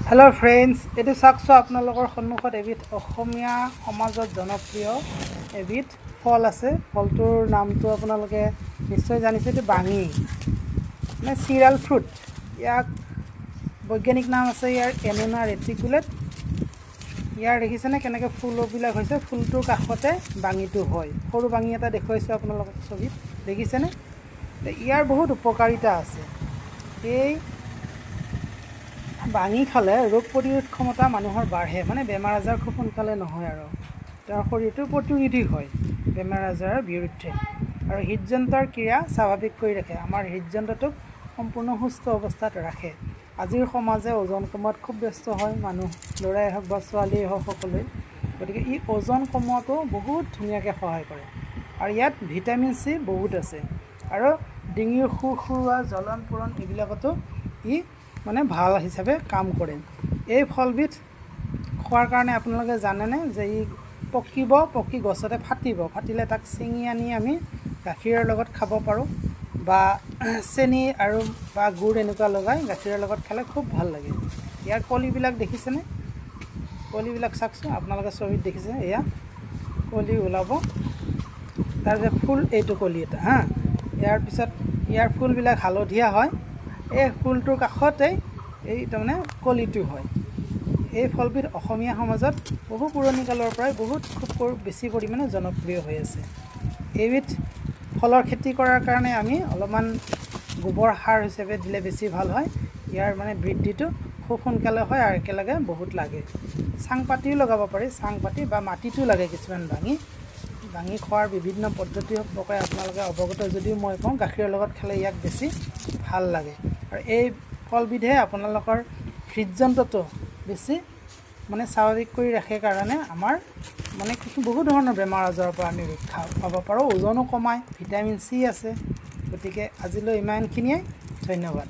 hello friends एटु साकसो आपनालोকৰ সন্মুখত এবিধ অসমীয়া সমাজত জনপ্ৰিয় এবিধ ফল আছে ফলটোৰ নামটো আপোনালোকে নিশ্চয় জানিছে এটো বাঙি মানে সিৰাল ফ্ৰুট ইয়াক বৈজ্ঞানিক নাম আছে ইয়াৰ এনোনা ৰেটিকুলেট ইয়াৰ দেখিছেনে কেনেকৈ ফুলবিলাক হৈছে ফুলটোৰ কাষতে বাঙিটো হয় সৰু বাঙি এটা দেখুৱাইছো আপোনালোকক ছবিত দেখিছেনে ইয়াৰ বহুত উপকাৰিতা আছে এই বাঙি খালে ৰোগ প্ৰতিৰোধ ক্ষমতা মানুহৰ বাঢ়ে মানে বেমাৰ আজাৰ খুব সোনকালে নহয় আৰু তাৰ শৰীৰটো প্ৰতিৰোধী হয় বেমাৰ আজাৰৰ বিৰুদ্ধে আৰু হৃদযন্ত্ৰৰ ক্ৰিয়া স্বাভাৱিক কৰি ৰাখে আমাৰ হৃদযন্ত্ৰটোক সম্পূৰ্ণ সুস্থ অৱস্থাত ৰাখে আজিৰ সমাজে ওজন কমোৱাত খুব ব্যস্ত হয় মানুহ লৰাই হওক বা ছোৱালীয়ে হওক সকলোৱে গতিকে ই ওজন কমোৱাটো বহুত ধুনীয়াকৈ সহায় কৰে আৰু ইয়াত ভিটামিন সি বহুত আছে আৰু ডিঙিৰ খুখুৱা জ্বলন পূৰণ এইবিলাকতো ই মানে ভাল হিচাপে কাম কৰে এই ফলবিধ খোৱাৰ কাৰণে আপোনালোকে জানেনে যে ই পকি গছতে ফাটিলে তাক চিঙি আনি আমি গাখীৰৰ লগত খাব পাৰোঁ বা চেনি আৰু বা গুড় এনেকুৱা লগাই গাখীৰৰ লগত খালে খুব ভাল লাগে ইয়াৰ কলিবিলাক দেখিছেনে কলিবিলাক চাকছো আপোনালোকে ছবিত দেখিছে এয়া কলি ওলাব তাৰ যে ফুল এইটো কলি এটা হা ইয়াৰ পিছত ইয়াৰ ফুলবিলাক হালধীয়া হয় এই ফুলটোৰ কাষতে এই তাৰমানে কলিটো হয় এই ফলবিধ অসমীয়া সমাজত বহু পুৰণি কালৰ পৰাই বহুত খুব বেছি পৰিমাণে জনপ্ৰিয় হৈ আছে এইবিধ ফলৰ খেতি কৰাৰ কাৰণে আমি অলপমান গোবৰ সাৰ হিচাপে দিলে বেছি ভাল হয় ইয়াৰ মানে বৃদ্ধিটো খুব সোনকালে হয় আৰু একেলগে বহুত লাগে চাংপাতিও লগাব পাৰি চাংপাতি বা মাটিটো লাগে কিছুমান ভাঙি খোৱাৰ বিভিন্ন পদ্ধতি সম্পৰ্কে আপোনালোকে অৱগত যদিও মই কওঁ গাখীৰৰ লগত খালে ইয়াক বেছি ভাল লাগে আৰু এই ফলবিধে আপোনালোকৰ হৃদযন্ত্ৰটো বেছি মানে স্বাভাৱিক কৰি ৰাখে কাৰণে আমাৰ মানে বহু ধৰণৰ বেমাৰ আজাৰৰ পৰা আমি ৰক্ষা পাব পাৰোঁ ওজনো কমায় ভিটামিন সি আছে গতিকে আজিলৈ ইমানখিনিয়ে ধন্যবাদ